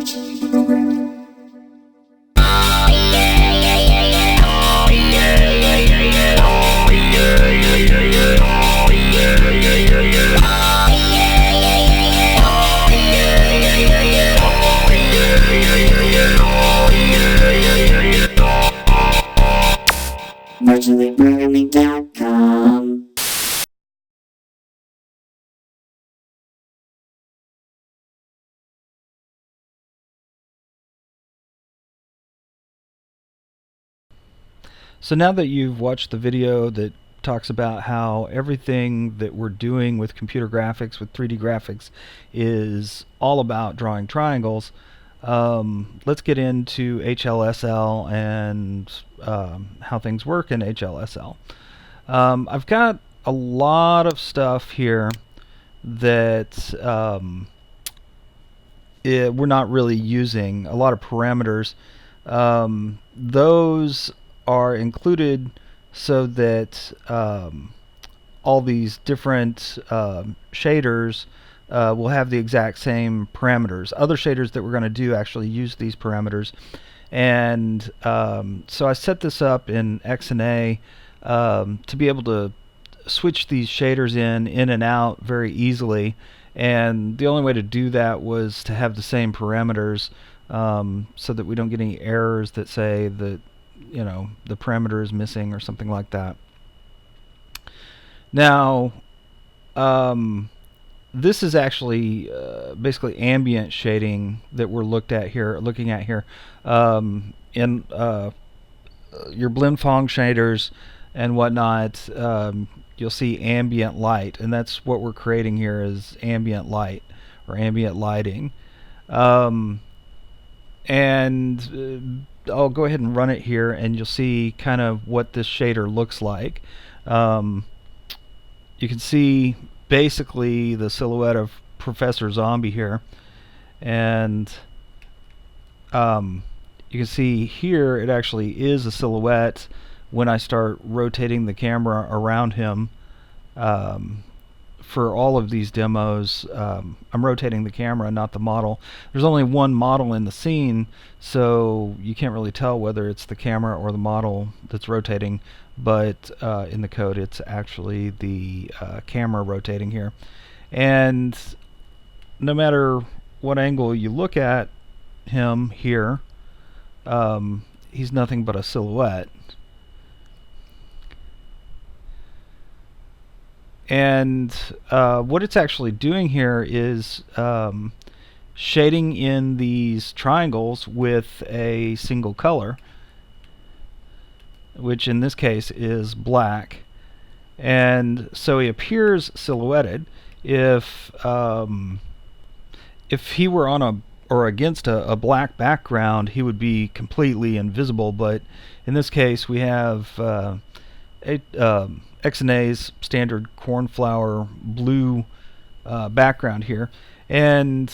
VirtuallyProgramming.com. So now that you've watched the video that talks about how everything that we're doing with computer graphics, with 3D graphics, is all about drawing triangles, let's get into HLSL and how things work in HLSL. I've got a lot of stuff here that we're not really using, a lot of parameters. Those are included so that all these different shaders will have the exact same parameters. Other shaders that we're going to do actually use these parameters, and so I set this up in XNA to be able to switch these shaders in and out very easily, and the only way to do that was to have the same parameters, so that we don't get any errors that say that the parameter is missing or something like that. Now this is actually basically ambient shading that we're looking at here. In your blend Phong shaders and whatnot, you'll see ambient light, and that's what we're creating here is ambient light or ambient lighting. And I'll go ahead and run it here, and you'll see kind of what this shader looks like. You can see basically the silhouette of Professor Zombie here, and you can see here it actually is a silhouette when I start rotating the camera around him. For all of these demos, I'm rotating the camera, not the model. There's only one model in the scene, so you can't really tell whether it's the camera or the model that's rotating, but in the code it's actually the camera rotating here. And no matter what angle you look at him here, he's nothing but a silhouette. And what it's actually doing here is shading in these triangles with a single color, which in this case is black. And so he appears silhouetted. If he were on or against a black background, he would be completely invisible. But in this case, we have XNA's standard cornflower blue background here. And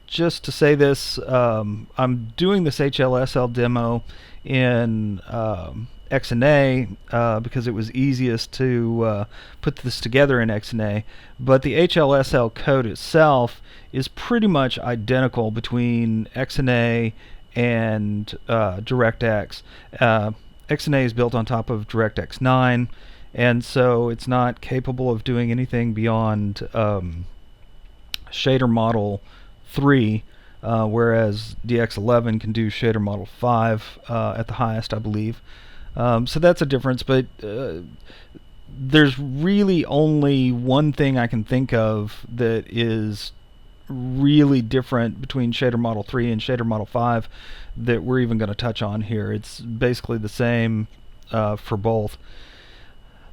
just to say this, I'm doing this HLSL demo in XNA because it was easiest to put this together in XNA, but the HLSL code itself is pretty much identical between XNA and DirectX. XNA is built on top of DirectX 9, and so it's not capable of doing anything beyond shader model 3, whereas DX11 can do shader model 5 at the highest, I believe. So that's a difference, but there's really only one thing I can think of that is really different between shader model 3 and shader model 5 that we're even going to touch on here. It's basically the same for both.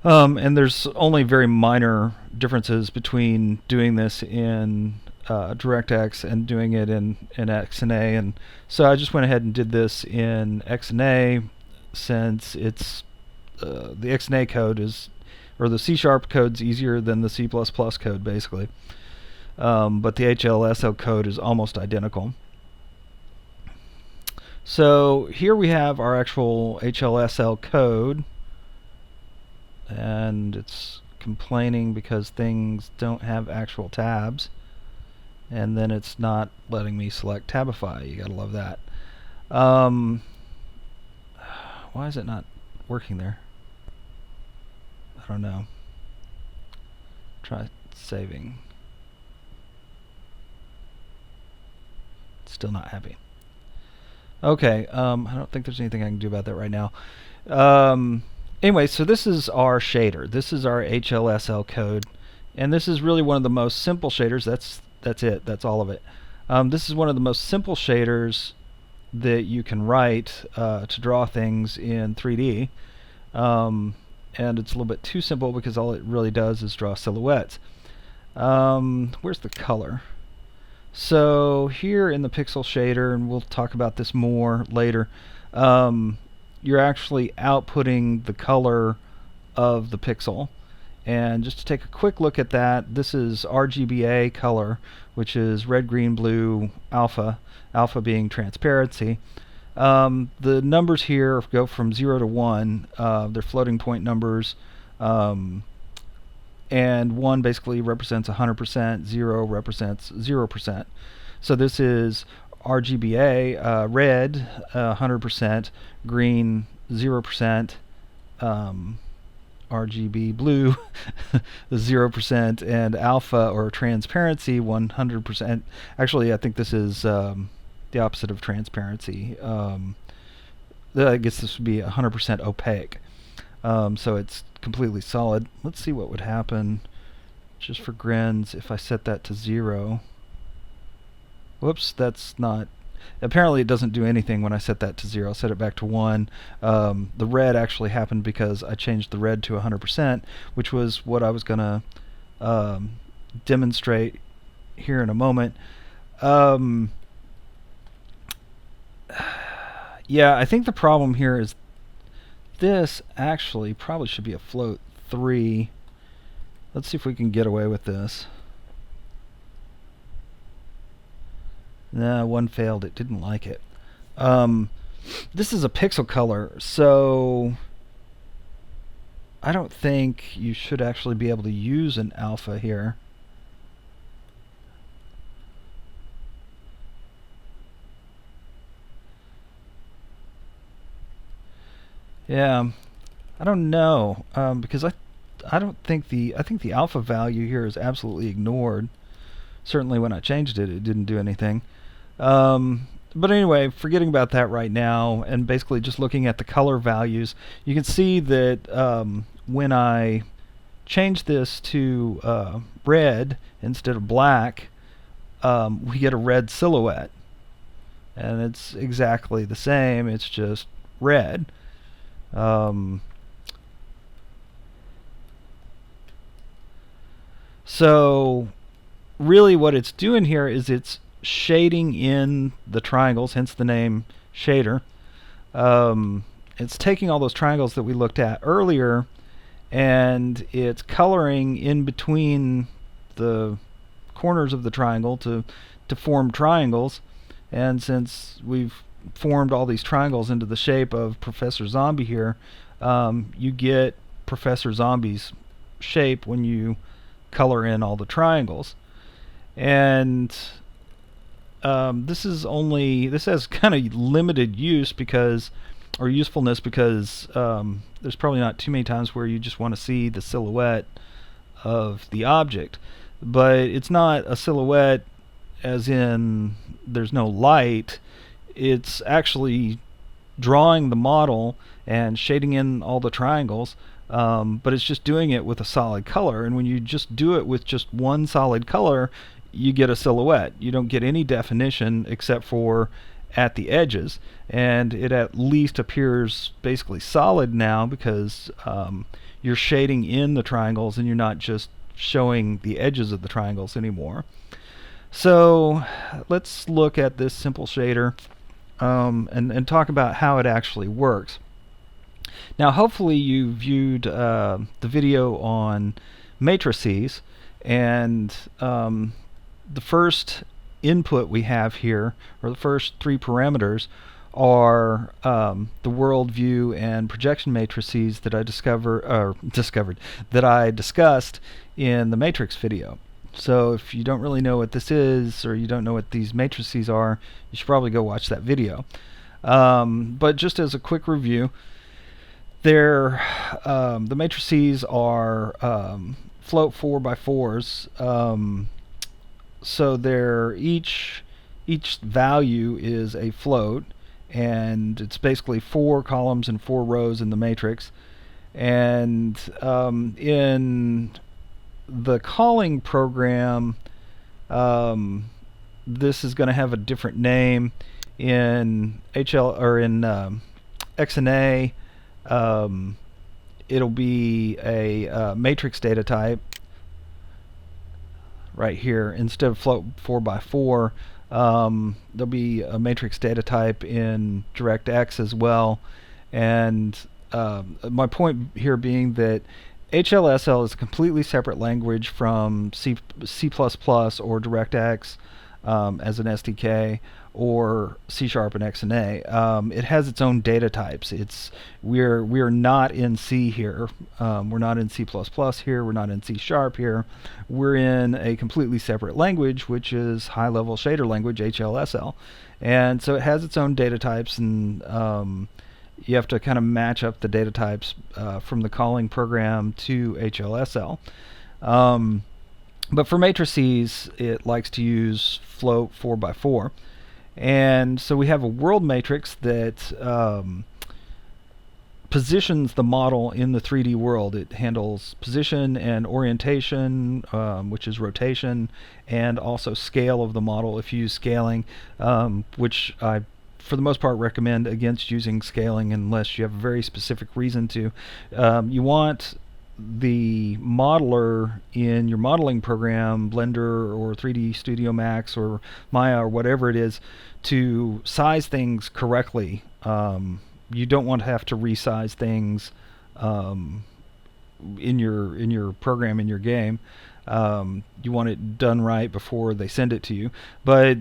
And there's only very minor differences between doing this in DirectX and doing it in XNA, and so I just went ahead and did this in XNA since it's the XNA code is, or the C# code's easier than the C++ code basically. But the HLSL code is almost identical. So here we have our actual HLSL code, and it's complaining because things don't have actual tabs. and then it's not letting me select Tabify. You gotta love that. Why is it not working there? I don't know. Try saving. Still not happy. Okay, I don't think there's anything I can do about that right now. Anyway, so this is our shader. This is our HLSL code, and this is really one of the most simple shaders. That's it. That's all of it. This is one of the most simple shaders that you can write to draw things in 3D, and it's a little bit too simple because all it really does is draw silhouettes. Where's the color? So here in the pixel shader, and we'll talk about this more later, you're actually outputting the color of the pixel. And just to take a quick look at that, this is RGBA color, which is red, green, blue, alpha, alpha being transparency. The numbers here go from 0 to 1. They're floating point numbers. And 1 basically represents 100%, 0 represents 0%. So this is RGBA, red 100%, green 0%, RGB blue 0%, and alpha or transparency 100%. Actually, I think this is the opposite of transparency. I guess this would be 100% opaque. So it's completely solid. Let's see what would happen, just for grins, if I set that to 0. Whoops, that's not... Apparently it doesn't do anything when I set that to 0. I'll set it back to 1. The red actually happened because I changed the red to 100%, which was what I was going to demonstrate here in a moment. Yeah, I think the problem here is this actually probably should be a float 3. Let's see if we can get away with this. Nah, one failed. It didn't like it. This is a pixel color, so I don't think you should actually be able to use an alpha here. Yeah, I don't know, because I don't think I think the alpha value here is absolutely ignored. Certainly when I changed it, it didn't do anything. But anyway, forgetting about that right now, and basically just looking at the color values, you can see that when I change this to red instead of black, we get a red silhouette. And it's exactly the same, it's just red. So really what it's doing here is it's shading in the triangles, hence the name shader. It's taking all those triangles that we looked at earlier, and it's coloring in between the corners of the triangle to form triangles. And since we've formed all these triangles into the shape of Professor Zombie here, you get Professor Zombie's shape when you color in all the triangles. And this has kind of limited use because, or usefulness, because there's probably not too many times where you just want to see the silhouette of the object. But it's not a silhouette as in there's no light. It's actually drawing the model and shading in all the triangles, but it's just doing it with a solid color. And when you just do it with just one solid color, you get a silhouette. You don't get any definition except for at the edges, and it at least appears basically solid now because you're shading in the triangles and you're not just showing the edges of the triangles anymore. So let's look at this simple shader and talk about how it actually works. Now hopefully you viewed the video on matrices, and the first input we have here, or the first 3 parameters, are the world view and projection matrices that I discovered that I discussed in the matrix video. So if you don't really know what this is, or you don't know what these matrices are, you should probably go watch that video. But just as a quick review, the matrices are float 4x4s. So they're each value is a float, and it's basically 4 columns and 4 rows in the matrix. And in the calling program, this is going to have a different name. In XNA, it'll be a matrix data type right here. Instead of float 4x4, there'll be a matrix data type in DirectX as well. And my point here being that HLSL is a completely separate language from C++ or DirectX as an SDK, or C# and XNA. It has its own data types. We're not in C here. We're not in C++ here. We're not in C# here. We're in a completely separate language, which is high-level shader language, HLSL. And so it has its own data types, and you have to kind of match up the data types from the calling program to HLSL. But for matrices, it likes to use float 4x4. And so we have a world matrix that positions the model in the 3D world. It handles position and orientation, which is rotation, and also scale of the model if you use scaling, which I for the most part recommend against using scaling unless you have a very specific reason to. You want the modeler in your modeling program, Blender or 3D Studio Max or Maya or whatever it is, to size things correctly. You don't want to have to resize things in your program, in your game. You want it done right before they send it to you. But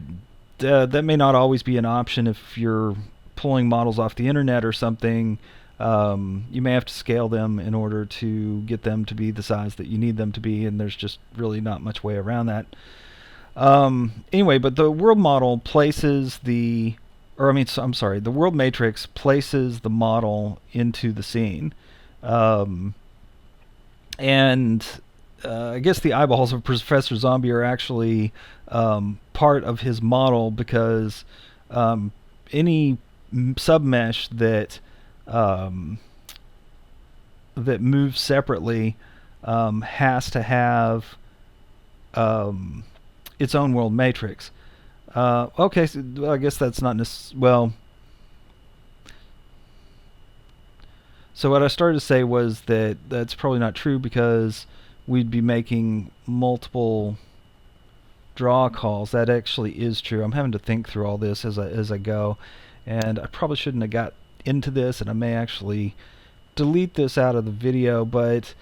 that may not always be an option if you're pulling models off the internet or something. You may have to scale them in order to get them to be the size that you need them to be, and there's just really not much way around that. Anyway, but the world model places the world matrix places the model into the scene. And I guess the eyeballs of Professor Zombie are actually part of his model, because any submesh that moves separately has to have its own world matrix. Okay, so I guess that's not well. So what I started to say was that that's probably not true, because we'd be making multiple draw calls. That actually is true. I'm having to think through all this as I go, and I probably shouldn't have got into this, and I may actually delete this out of the video. But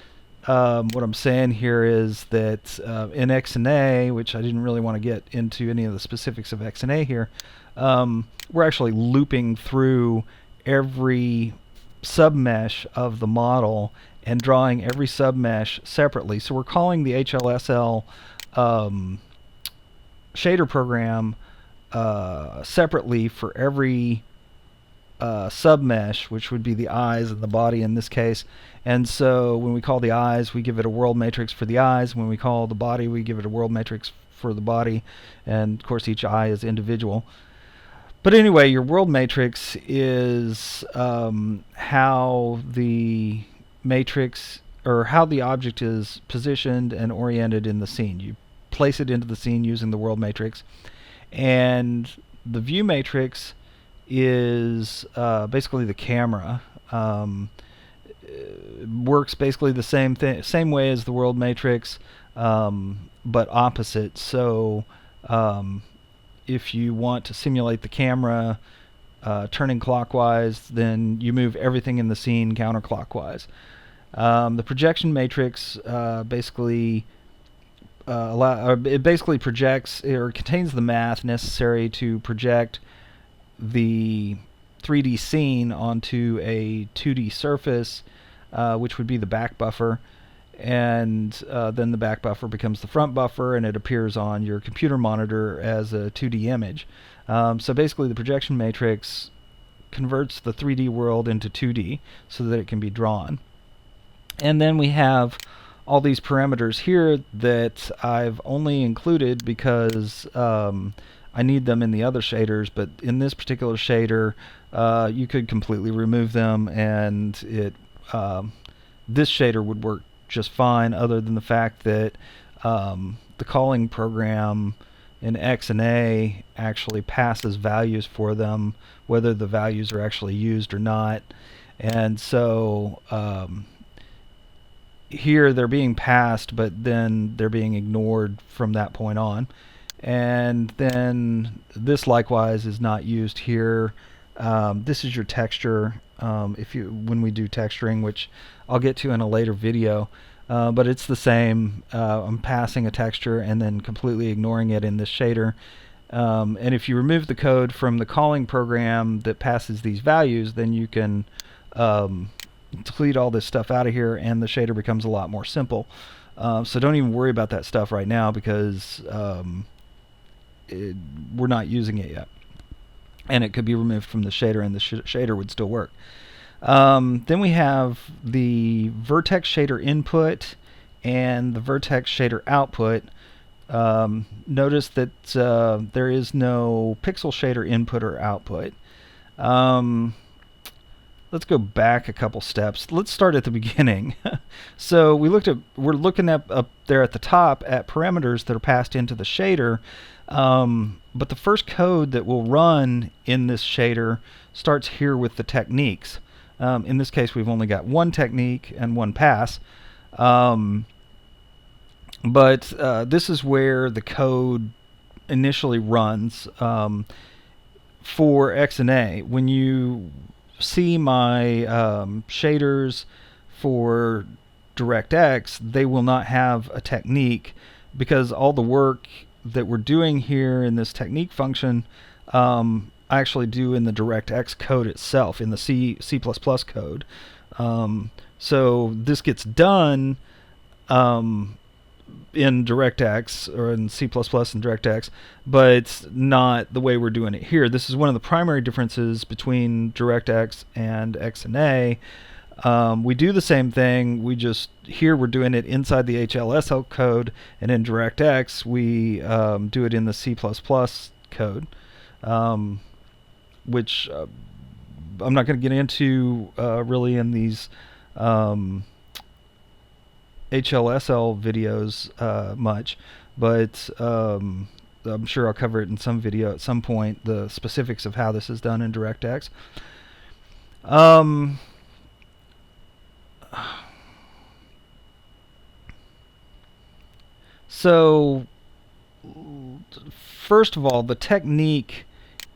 what I'm saying here is that in XNA, which I didn't really want to get into any of the specifics of XNA here, we're actually looping through every submesh of the model and drawing every submesh separately. So we're calling the HLSL shader program separately for every submesh, which would be the eyes and the body in this case. And so when we call the eyes, we give it a world matrix for the eyes. When we call the body, we give it a world matrix for the body. And of course, each eye is individual. But anyway, your world matrix is how the matrix, or how the object is positioned and oriented in the scene. You place it into the scene using the world matrix. And the view matrix is basically the camera. Works basically the same way as the world matrix, but opposite. So if you want to simulate the camera turning clockwise, then you move everything in the scene counterclockwise. The projection matrix basically it basically projects, or contains the math necessary to project the 3D scene onto a 2D surface, which would be the back buffer. and then the back buffer becomes the front buffer, and it appears on your computer monitor as a 2D image. So basically, the projection matrix converts the 3D world into 2D so that it can be drawn. And then we have all these parameters here that I've only included because I need them in the other shaders, but in this particular shader, you could completely remove them, and this shader would work just fine, other than the fact that the calling program in X and A actually passes values for them, whether the values are actually used or not. And so here they're being passed, but then they're being ignored from that point on. And then this likewise is not used here. This is your texture. When we do texturing, which I'll get to in a later video, but it's the same. I'm passing a texture and then completely ignoring it in this shader. And if you remove the code from the calling program that passes these values, then you can delete all this stuff out of here, and the shader becomes a lot more simple. So don't even worry about that stuff right now, because we're not using it yet. And it could be removed from the shader, and the shader would still work. Then we have the Vertex shader input and the Vertex shader output. Notice that there is no pixel shader input or output. Let's go back a couple steps. Let's start at the beginning. So we're looking up there at the top at parameters that are passed into the shader. But the first code that will run in this shader starts here with the techniques. In this case, we've only got one technique and one pass. But this is where the code initially runs for X and A. When you see my shaders for DirectX, they will not have a technique, because all the work that we're doing here in this technique function I actually do in the DirectX code itself, in the C++ code. So this gets done in DirectX, or in C++ and DirectX, but it's not the way we're doing it here. This is one of the primary differences between DirectX and XNA. We do the same thing, here we're doing it inside the HLSL code, and in DirectX we do it in the C++ code, which I'm not going to get into really in these HLSL videos much, but I'm sure I'll cover it in some video at some point, the specifics of how this is done in DirectX. So first of all, the technique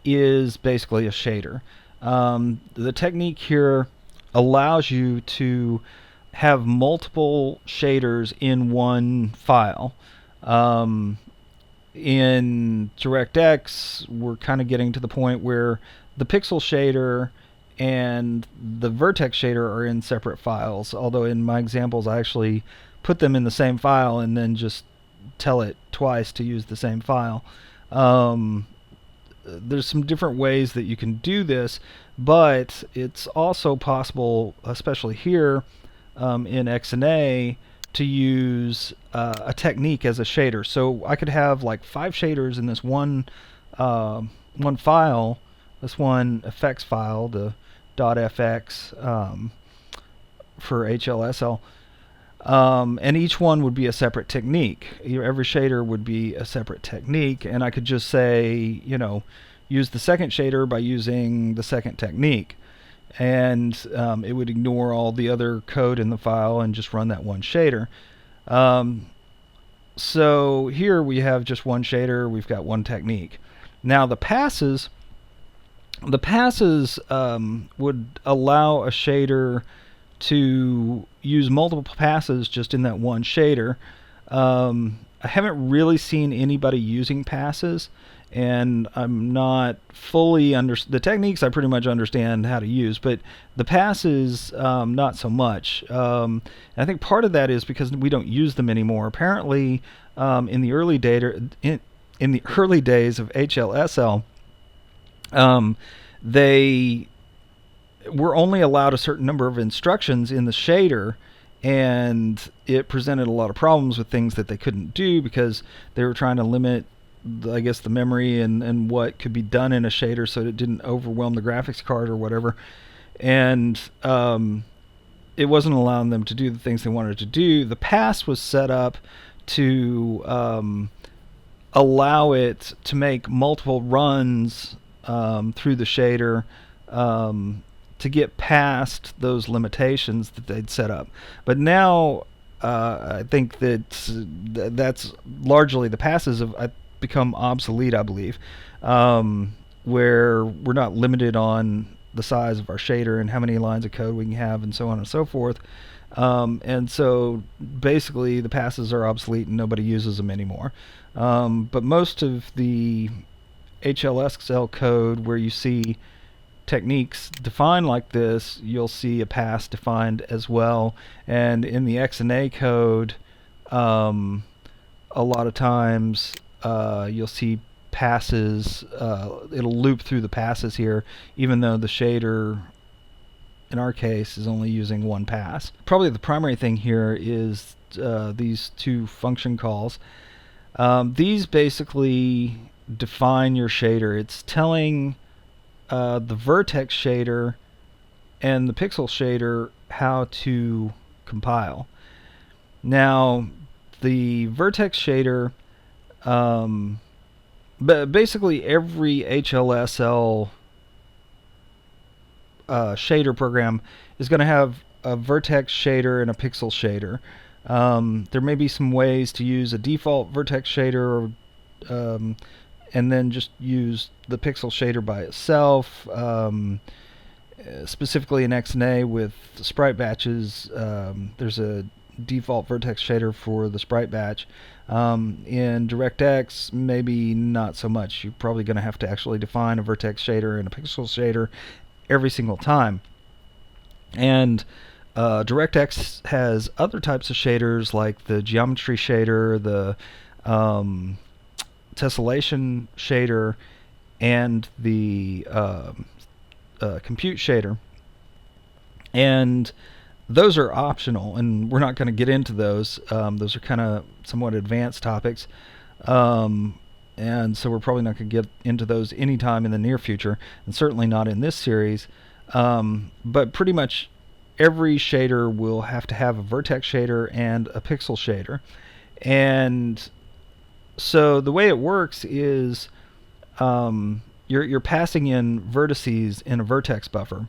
is basically a shader. The technique here allows you to have multiple shaders in one file. In DirectX, we're kind of getting to the point where the pixel shader and the vertex shader are in separate files, although in my examples I actually put them in the same file and then just tell it twice to use the same file. There's some different ways that you can do this, but it's also possible, especially here in XNA, to use a technique as a shader. So I could have like 5 shaders in this one file, this one effects file, the .fx for HLSL, and each one would be a separate technique. Every shader would be a separate technique, and I could just say, use the second shader by using the second technique, and it would ignore all the other code in the file and just run that one shader. So here we have just one shader, we've got one technique. Now the passes would allow a shader to use multiple passes just in that one shader. I haven't really seen anybody using passes, and I'm not fully the techniques. I pretty much understand how to use, but the passes not so much. I think part of that is because we don't use them anymore. Apparently, in the early data in the early days of HLSL, they were only allowed a certain number of instructions in the shader, and it presented a lot of problems with things that they couldn't do because they were trying to limit, I guess, the memory and what could be done in a shader so it didn't overwhelm the graphics card or whatever. And it wasn't allowing them to do the things they wanted to do. The pass was set up to allow it to make multiple runs through the shader to get past those limitations that they'd set up. But now I think that's largely, the passes have become obsolete, I believe, where we're not limited on the size of our shader and how many lines of code we can have and so on and so forth. And so basically the passes are obsolete and nobody uses them anymore. But most of the HLSL code where you see techniques defined like this, you'll see a pass defined as well. And in the XNA code, a lot of times you'll see passes. It'll loop through the passes here, even though the shader in our case is only using one pass. Probably the primary thing here is these two function calls. These basically define your shader. It's telling the Vertex shader and the pixel shader how to compile. Now, the Vertex shader, basically every HLSL shader program is going to have a Vertex shader and a pixel shader. There may be some ways to use a default Vertex shader, or and then just use the pixel shader by itself. Specifically in XNA with sprite batches, there's a default Vertex shader for the sprite batch. In DirectX, maybe not so much. You're probably going to have to actually define a Vertex shader and a pixel shader every single time. And DirectX has other types of shaders like the geometry shader, the tessellation shader, and the compute shader. And those are optional, and we're not going to get into those. Those are kind of somewhat advanced topics. And so we're probably not going to get into those anytime in the near future, and certainly not in this series. But pretty much every shader will have to have a Vertex shader and a pixel shader. And so the way it works is you're passing in vertices in a vertex buffer.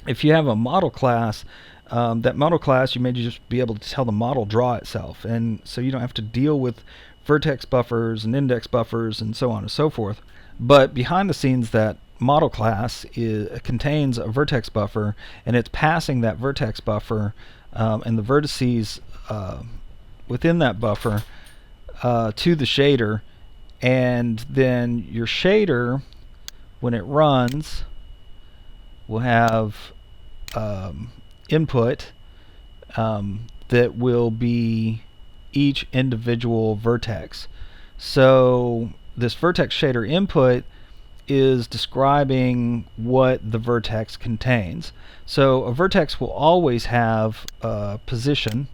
If you have a model class, that model class, you may just be able to tell the model draw itself, and so you don't have to deal with vertex buffers and index buffers and so on and so forth. But behind the scenes, that model class contains a vertex buffer, and it's passing that vertex buffer and the vertices within that buffer to the shader, and then your shader, when it runs, will have input that will be each individual vertex. So this vertex shader input is describing what the vertex contains. So a vertex will always have a position,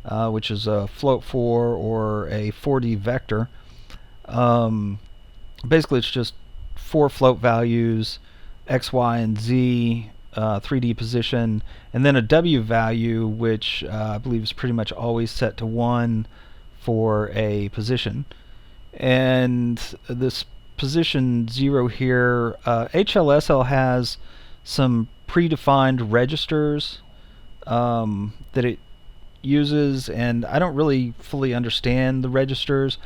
which is a float 4 or a 4D vector. Basically it's just 4 float values, x, y, and z, 3D position, and then a w value, which I believe is pretty much always set to 1 for a position. And this position 0 here, HLSL has some predefined registers that it uses, and I don't really fully understand the registers.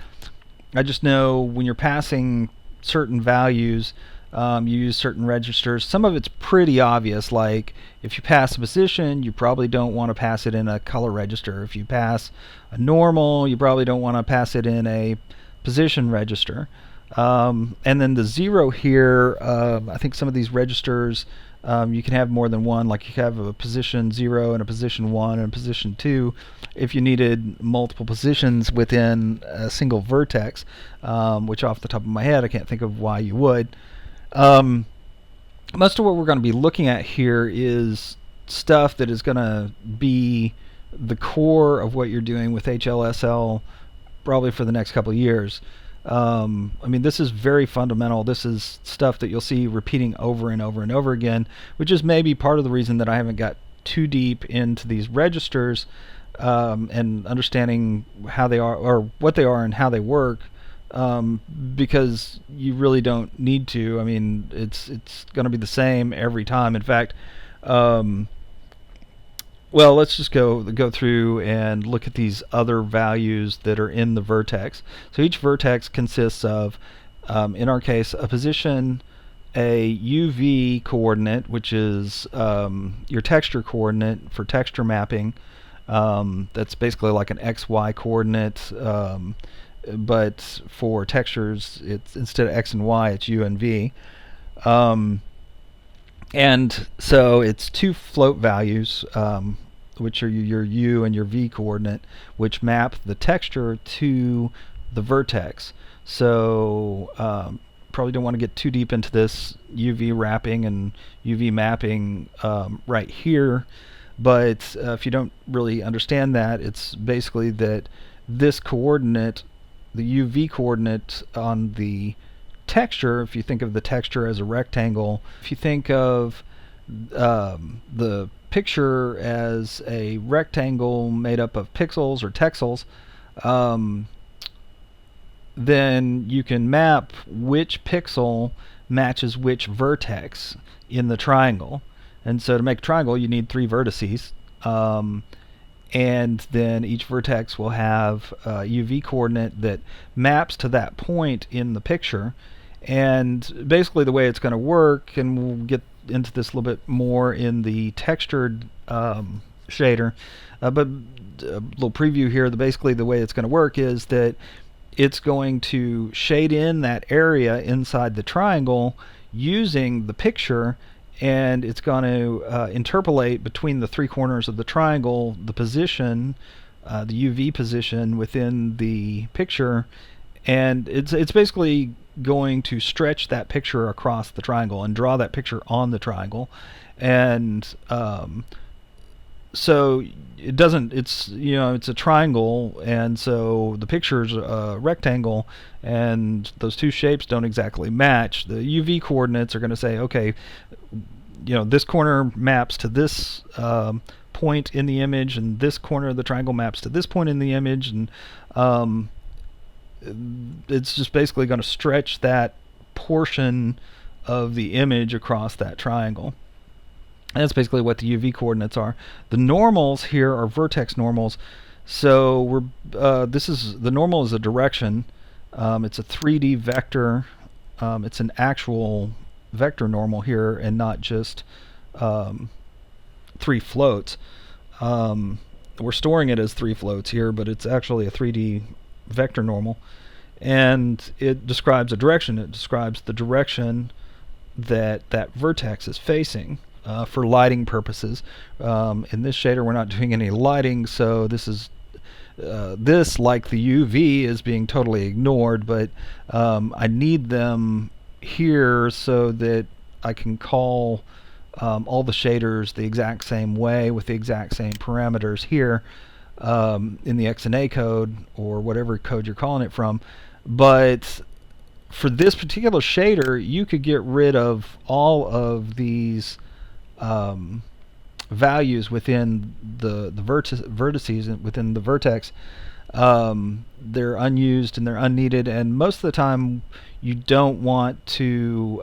I just know when you're passing certain values, you use certain registers. Some of it's pretty obvious, like if you pass a position, you probably don't want to pass it in a color register. If you pass a normal, you probably don't want to pass it in a position register. And then the 0 here, I think some of these registers, you can have more than one. Like you have a position 0 and a position 1 and a position 2 if you needed multiple positions within a single vertex, which off the top of my head I can't think of why you would. Most of what we're going to be looking at here is stuff that is going to be the core of what you're doing with HLSL probably for the next couple of years. I mean, this is very fundamental. This is stuff that you'll see repeating over and over and over again, which is maybe part of the reason that I haven't got too deep into these registers and understanding how they are, or what they are and how they work, because you really don't need to. I mean, it's going to be the same every time. In fact, well, let's just go through and look at these other values that are in the vertex. So each vertex consists of, in our case, a position, a UV coordinate, which is your texture coordinate for texture mapping. That's basically like an XY coordinate, but for textures, it's instead of X and Y, it's U and V. And so it's two float values, which are your U and your V coordinate, which map the texture to the vertex. So probably don't want to get too deep into this UV wrapping and UV mapping right here, but if you don't really understand that, it's basically that this coordinate, the UV coordinate on the texture, if you think of the texture as a rectangle, if you think of the picture as a rectangle made up of pixels or texels, then you can map which pixel matches which vertex in the triangle. And so to make a triangle, you need 3 vertices. And then each vertex will have a UV coordinate that maps to that point in the picture. And basically the way it's going to work, and we'll get into this a little bit more in the textured shader, but a little preview here, basically the way it's going to work is that it's going to shade in that area inside the triangle using the picture, and it's going to interpolate between the 3 corners of the triangle the position, the UV position within the picture, and it's basically going to stretch that picture across the triangle and draw that picture on the triangle. And so it doesn't, it's, it's a triangle, and so the picture's a rectangle, and those two shapes don't exactly match. The UV coordinates are going to say, okay, this corner maps to this point in the image, and this corner of the triangle maps to this point in the image, and it's just basically going to stretch that portion of the image across that triangle. And that's basically what the UV coordinates are. The normals here are vertex normals. So this is, the normal is a direction. It's a 3D vector. It's an actual vector normal here, and not just 3 floats. We're storing it as 3 floats here, but it's actually a 3D vector normal, and it describes a direction. It describes the direction that that vertex is facing for lighting purposes. In this shader we're not doing any lighting, so this is this, like the UV, is being totally ignored, but I need them here so that I can call all the shaders the exact same way with the exact same parameters here in the XNA code, or whatever code you're calling it from. But for this particular shader, you could get rid of all of these values within the vertices within the vertex. They're unused and they're unneeded, and most of the time you don't want to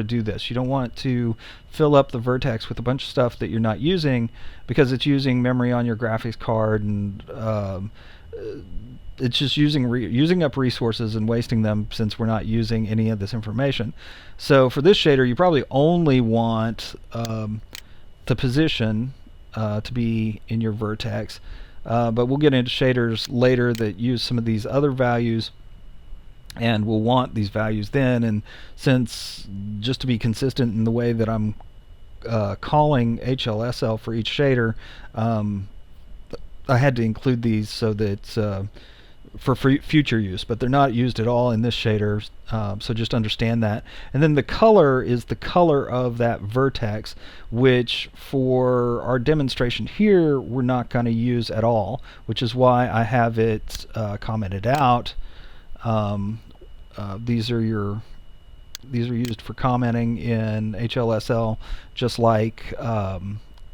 do this. You don't want to fill up the vertex with a bunch of stuff that you're not using, because it's using memory on your graphics card, and it's just using up resources and wasting them, since we're not using any of this information. So for this shader, you probably only want the position to be in your vertex, but we'll get into shaders later that use some of these other values. and we'll want these values then. And since, just to be consistent in the way that I'm calling HLSL for each shader, I had to include these so that for future use, but they're not used at all in this shader, so just understand that. And then the color is the color of that vertex, which for our demonstration here we're not going to use at all, which is why I have it commented out. These are used for commenting in HLSL, just like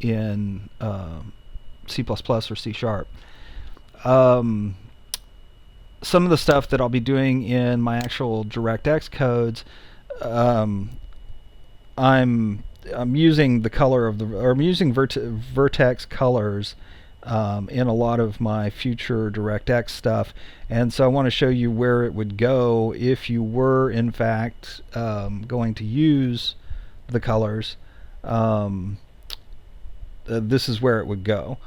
in C++ or C#. Some of the stuff that I'll be doing in my actual DirectX codes, I'm using the color of I'm using Vertex colors in a lot of my future DirectX stuff, and so I want to show you where it would go if you were in fact going to use the colors. This is where it would go.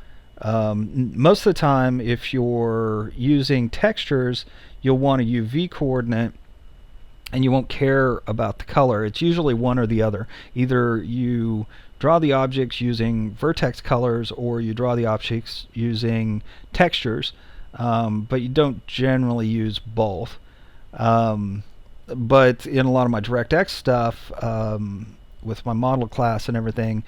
Most of the time, if you're using textures, you'll want a UV coordinate, and you won't care about the color. It's usually one or the other. Either you draw the objects using vertex colors, or you draw the objects using textures, but you don't generally use both. But in a lot of my DirectX stuff, with my model class and everything,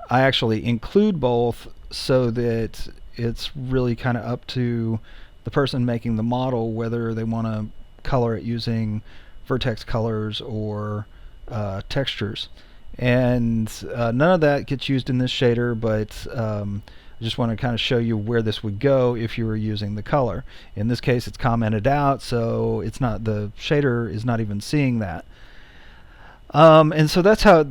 I actually include both, so that it's really kind of up to the person making the model whether they want to color it using vertex colors or textures. And none of that gets used in this shader, but I just want to kind of show you where this would go if you were using the color. In this case, it's commented out, so it's not, the shader is not even seeing that. And so that's how our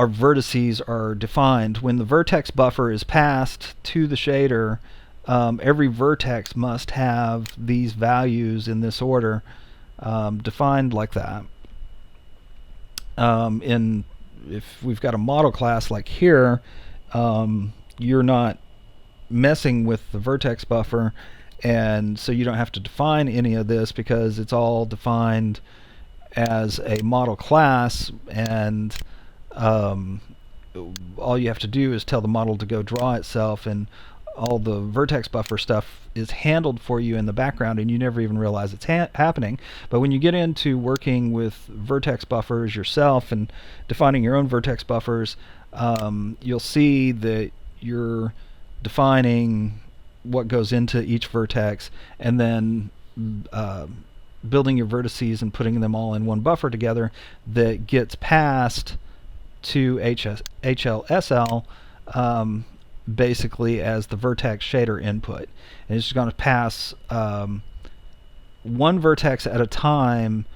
vertices are defined. When the vertex buffer is passed to the shader, every vertex must have these values in this order, defined like that. If we've got a model class like here, you're not messing with the vertex buffer, and so you don't have to define any of this because it's all defined as a model class, and all you have to do is tell the model to go draw itself, and all the vertex buffer stuff is handled for you in the background, and you never even realize it's happening. But when you get into working with vertex buffers yourself and defining your own vertex buffers, you'll see that you're defining what goes into each vertex, and then building your vertices and putting them all in one buffer together that gets passed to HLSL, basically as the vertex shader input. And it's just going to pass one vertex at a time,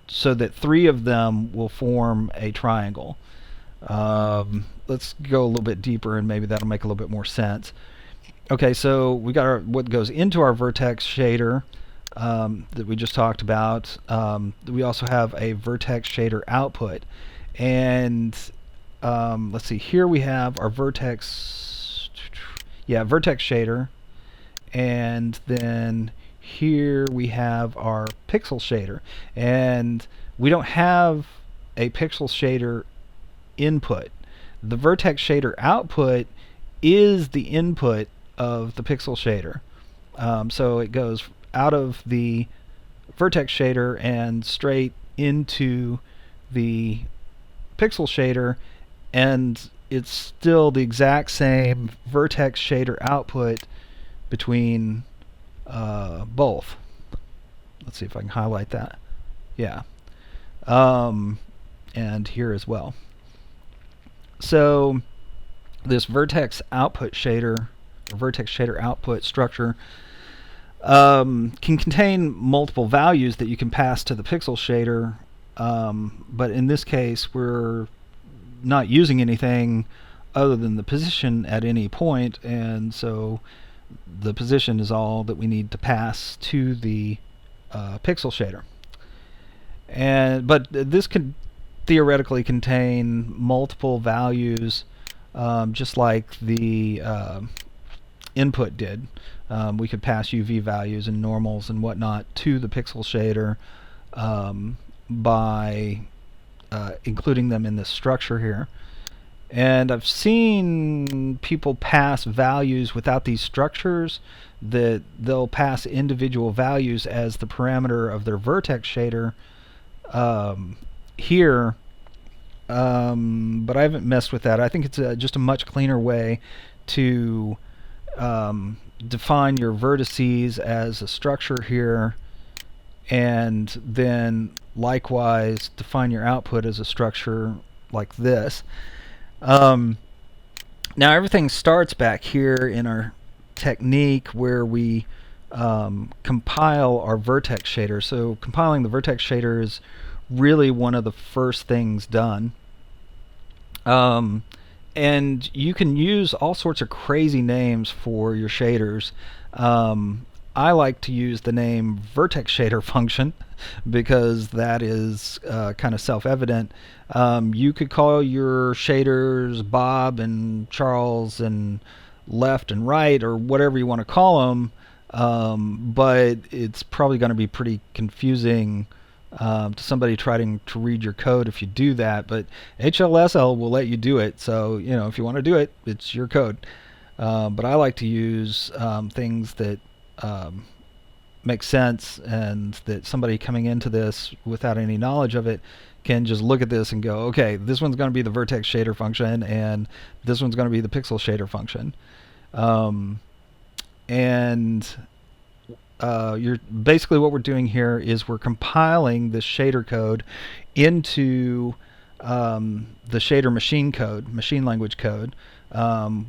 so that 3 of them will form a triangle. Let's go a little bit deeper, and maybe that'll make a little bit more sense. Okay, so we got what goes into our vertex shader that we just talked about. We also have a vertex shader output, and let's see, here we have our vertex shader, and then here we have our pixel shader, and we don't have a pixel shader input. The vertex shader output is the input of the pixel shader. So it goes out of the vertex shader and straight into the pixel shader, and it's still the exact same vertex shader output between both. Let's see if I can highlight that. Yeah. And here as well. So this vertex output shader, or vertex shader output structure, can contain multiple values that you can pass to the pixel shader, but in this case we're not using anything other than the position at any point, and so the position is all that we need to pass to the pixel shader. But this could theoretically contain multiple values, just like the input did. We could pass UV values and normals and whatnot to the pixel shader by including them in this structure here. And I've seen people pass values without these structures, that they'll pass individual values as the parameter of their vertex shader here. But I haven't messed with that. I think it's just a much cleaner way to define your vertices as a structure here, and then likewise define your output as a structure like this. Now everything starts back here in our technique where we compile our vertex shader. So compiling the vertex shader is really one of the first things done. And you can use all sorts of crazy names for your shaders. I like to use the name Vertex Shader function because that is kind of self-evident. You could call your shaders Bob and Charles and left and right or whatever you want to call them, but it's probably going to be pretty confusing to somebody trying to read your code if you do that. But HLSL will let you do it, so if you want to do it, it's your code. But I like to use things that make sense, and that somebody coming into this without any knowledge of it can just look at this and go, okay, this one's going to be the vertex shader function, and this one's going to be the pixel shader function. You're basically, what we're doing here is we're compiling this shader code into the shader machine language code,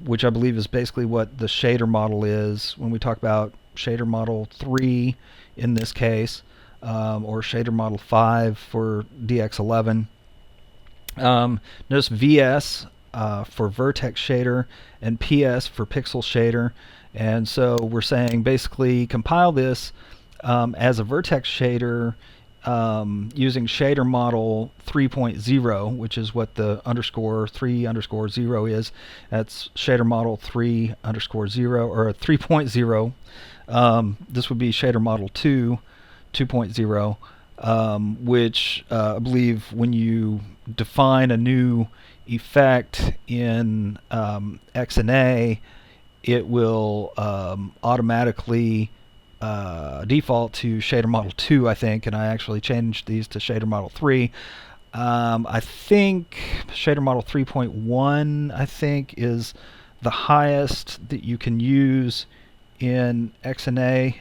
which I believe is basically what the shader model is when we talk about shader model 3 in this case, or shader model 5 for DX11. Notice VS for vertex shader and PS for pixel shader. And so we're saying basically compile this as a vertex shader using shader model 3.0, which is what the _3_0 is. That's shader model 3_0 or 3.0. This would be shader model 2.0, which I believe when you define a new effect in XNA, it will automatically default to shader model 2, I think, and I actually changed these to shader model 3. I think shader model 3.1, I think, is the highest that you can use in XNA.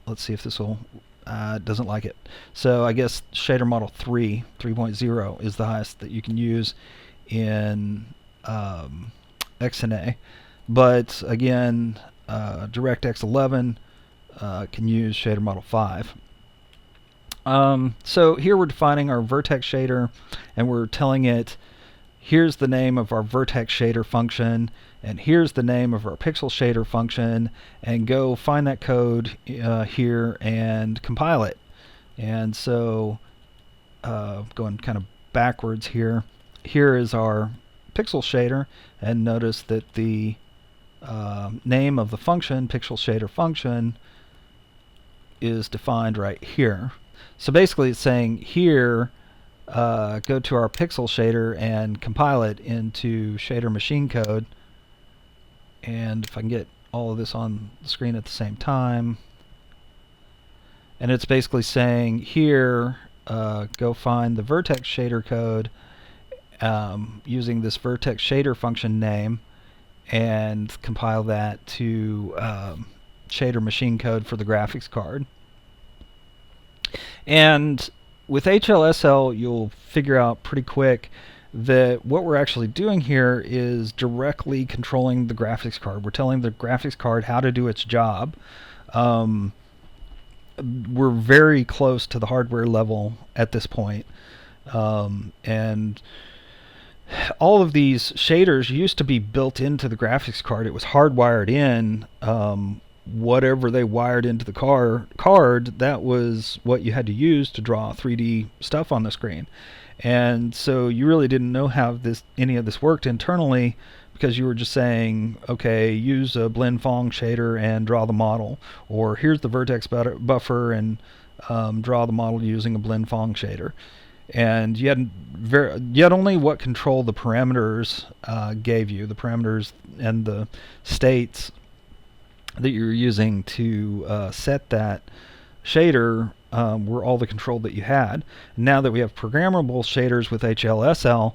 Let's see if this will doesn't like it. So I guess shader model 3.0 is the highest that you can use in XNA. But again, DirectX 11 can use shader model 5. So here we're defining our vertex shader, and we're telling it, here's the name of our vertex shader function, and here's the name of our pixel shader function, and go find that code here and compile it. And so going kind of backwards here, here is our pixel shader, and notice that the name of the function, pixel shader function, is defined right here. So basically it's saying here, go to our pixel shader and compile it into shader machine code. And if I can get all of this on the screen at the same time, and it's basically saying here, go find the vertex shader code using this vertex shader function name, and compile that to shader machine code for the graphics card. And with HLSL, you'll figure out pretty quick that what we're actually doing here is directly controlling the graphics card. We're telling the graphics card how to do its job. We're very close to the hardware level at this point. And all of these shaders used to be built into the graphics card. It was hardwired in. Whatever they wired into the card, that was what you had to use to draw 3D stuff on the screen. And so you really didn't know how any of this worked internally, because you were just saying, okay, use a blend Phong shader and draw the model, or here's the vertex buffer and draw the model using a blend Phong shader. And you had only what control the parameters gave you, the parameters and the states that you were using to set that shader were all the control that you had. Now that we have programmable shaders with HLSL,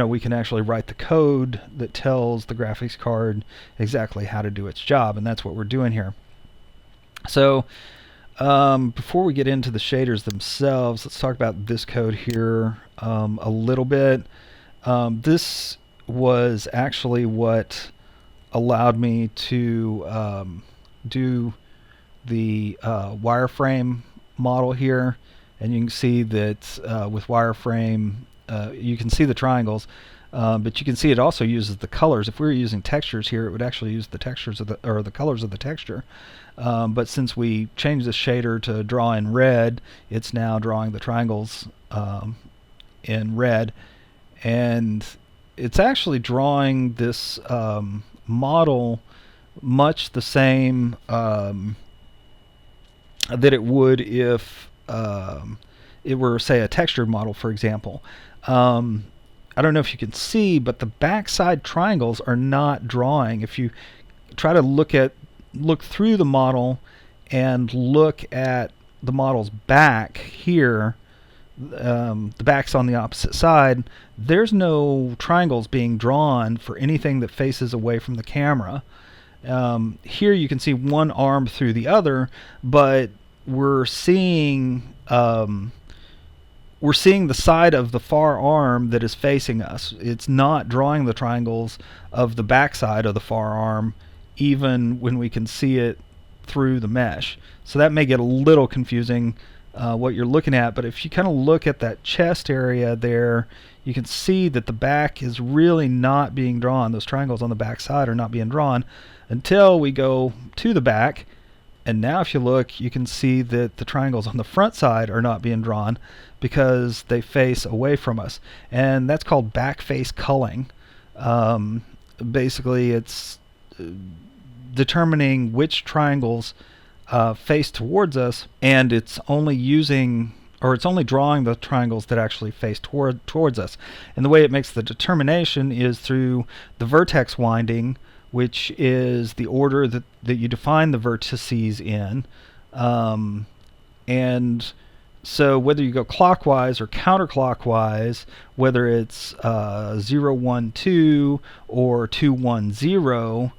we can actually write the code that tells the graphics card exactly how to do its job, and that's what we're doing here. So before we get into the shaders themselves, let's talk about this code here a little bit. This was actually what allowed me to do the wireframe model here, and you can see that with wireframe you can see the triangles, but you can see it also uses the colors. If we were using textures here, it would actually use the textures of the colors of the texture. But since we changed the shader to draw in red, it's now drawing the triangles in red, and it's actually drawing this model much the same that it would if it were, say, a textured model, for example. I don't know if you can see, but the backside triangles are not drawing. If you try to look through the model and look at the model's back here, the back's on the opposite side, there's no triangles being drawn for anything that faces away from the camera. Here you can see one arm through the other, but we're seeing the side of the far arm that is facing us. It's not drawing the triangles of the backside of the far arm, even when we can see it through the mesh. So that may get a little confusing what you're looking at, but if you kind of look at that chest area there, you can see that the back is really not being drawn. Those triangles on the back side are not being drawn until we go to the back. And now if you look, you can see that the triangles on the front side are not being drawn because they face away from us. And that's called back face culling. Basically, it's determining which triangles face towards us, and it's only drawing the triangles that actually face towards us. And the way it makes the determination is through the vertex winding, which is the order that you define the vertices in. And so whether you go clockwise or counterclockwise, whether it's 0, 1, 2 or 2, 1, 0,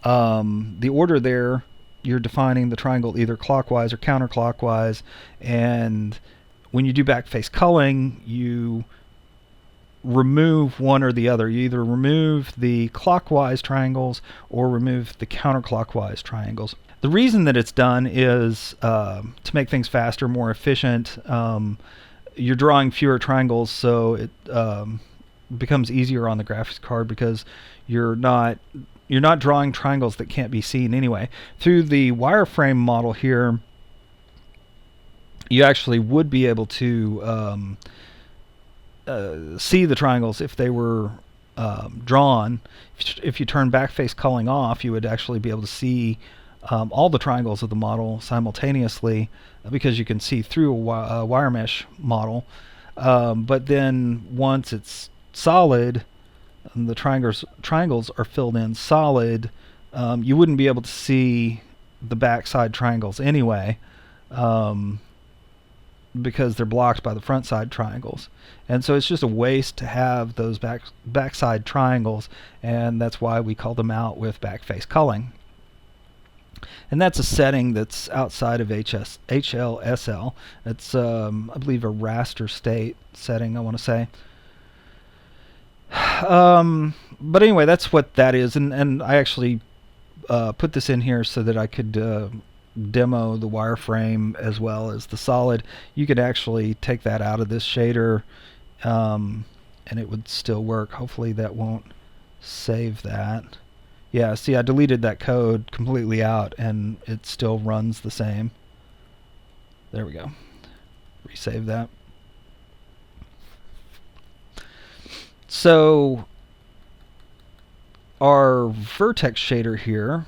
the order there, you're defining the triangle either clockwise or counterclockwise. And when you do backface culling, you remove one or the other. You either remove the clockwise triangles or remove the counterclockwise triangles. The reason that it's done is to make things faster, more efficient. You're drawing fewer triangles, so it becomes easier on the graphics card because you're not drawing triangles that can't be seen anyway. Through the wireframe model here, you actually would be able to see the triangles if they were drawn. If you turn backface culling off, you would actually be able to see all the triangles of the model simultaneously because you can see through a wire mesh model. But then once it's solid, and the triangles are filled in solid, you wouldn't be able to see the backside triangles anyway, because they're blocked by the front side triangles. And so it's just a waste to have those backside triangles, and that's why we call them out with backface culling. And that's a setting that's outside of HLSL. It's I believe a raster state setting, I want to say. But anyway, that's what that is, and I actually put this in here so that I could demo the wireframe as well as the solid. You could actually take that out of this shader and it would still work. Hopefully that won't save that. Yeah, see, I deleted that code completely out and it still runs the same. There we go. Resave that. So our vertex shader here,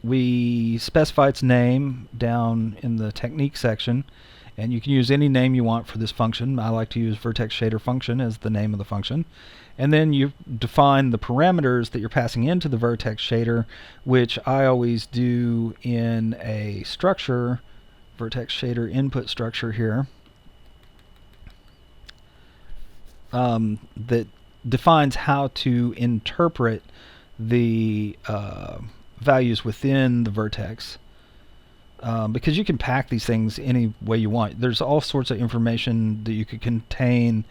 we specify its name down in the technique section, and you can use any name you want for this function. I like to use vertex shader function as the name of the function. And then you define the parameters that you're passing into the vertex shader, which I always do in a structure, vertex shader input structure here, that defines how to interpret the values within the vertex. Because you can pack these things any way you want. There's all sorts of information that you could contain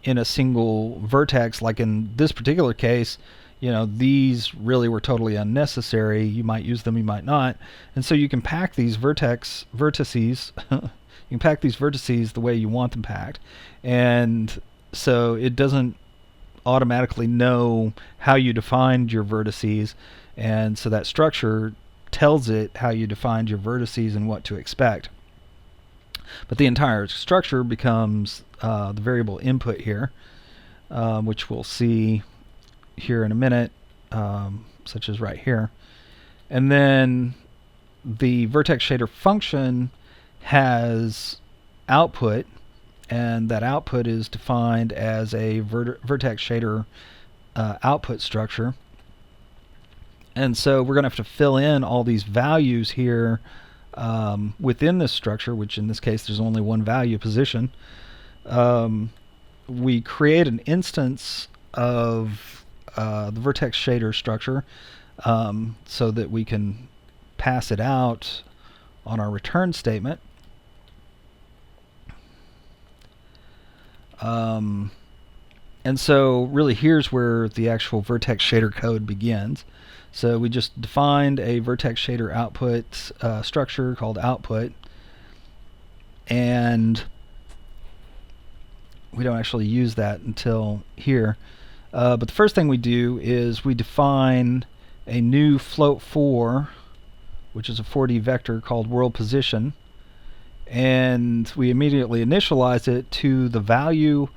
in a single vertex. Like in this particular case, these really were totally unnecessary. You might use them, you might not. And so you can pack these vertices you can pack these vertices the way you want them packed. And so it doesn't automatically know how you defined your vertices, and so that structure tells it how you defined your vertices and what to expect. But the entire structure becomes the variable input here, which we'll see here in a minute, such as right here. And then the vertex shader function has output, and that output is defined as a vertex shader output structure. And so we're going to have to fill in all these values here within this structure, which in this case there's only one value, position. We create an instance of the vertex shader structure so that we can pass it out on our return statement. And so really here's where the actual vertex shader code begins. So we just defined a vertex shader output structure called output, and we don't actually use that until here. But the first thing we do is we define a new float4, which is a 4D vector called world position, and we immediately initialize it to the value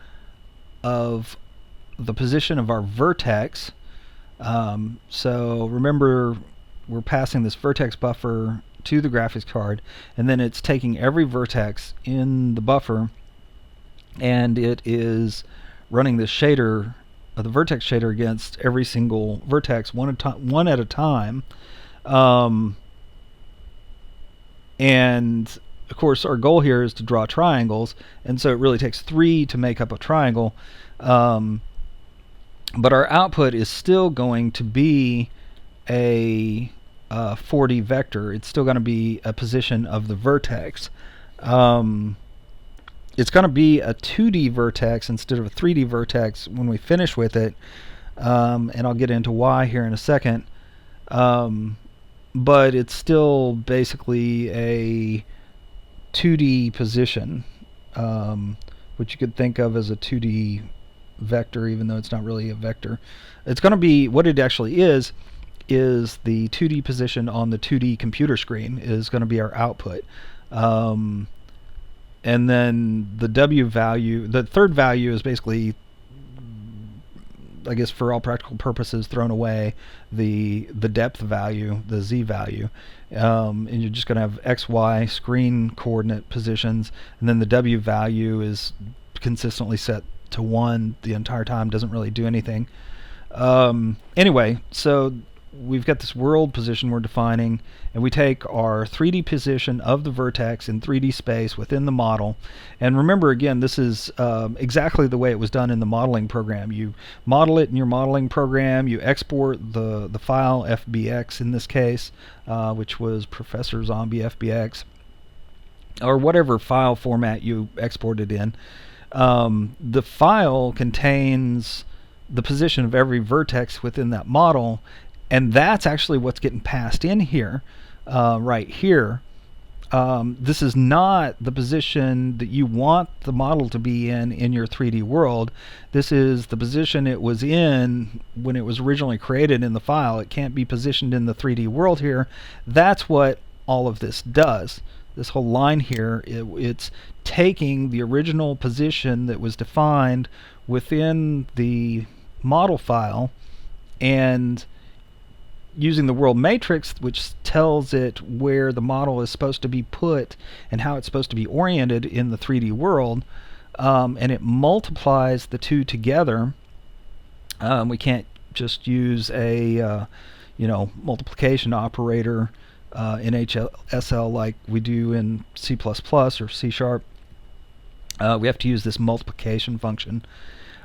of the position of our vertex. So remember, we're passing this vertex buffer to the graphics card, and then it's taking every vertex in the buffer, and it is running the shader, the vertex shader, against every single vertex one at a time. And of course, our goal here is to draw triangles, and so it really takes 3 to make up a triangle. But our output is still going to be a 4D vector. It's still going to be a position of the vertex. It's going to be a 2D vertex instead of a 3D vertex when we finish with it, and I'll get into why here in a second. But it's still basically a 2D position, which you could think of as a 2D vector, even though it's not really a vector. It's going to be, what it actually is the 2D position on the 2D computer screen is going to be our output. And then the W value, the third value, is basically, I guess for all practical purposes, thrown away. The depth value, the Z value, and you're just going to have X, Y screen coordinate positions, and then the W value is consistently set to 1 the entire time, doesn't really do anything. Anyway, so we've got this world position we're defining, and we take our 3D position of the vertex in 3D space within the model. And remember, again, this is exactly the way it was done in the modeling program. You model it in your modeling program, you export the file FBX in this case, which was Professor Zombie FBX, or whatever file format you exported in. The file contains the position of every vertex within that model, and that's actually what's getting passed in here, right here. This is not the position that you want the model to be in your 3D world. This is the position it was in when it was originally created in the file. It can't be positioned in the 3D world here. That's what all of this does. this whole line here, it's taking the original position that was defined within the model file and using the world matrix, which tells it where the model is supposed to be put and how it's supposed to be oriented in the 3D world, and it multiplies the two together. We can't just use a multiplication operator in HLSL like we do in C++ or C#. We have to use this multiplication function.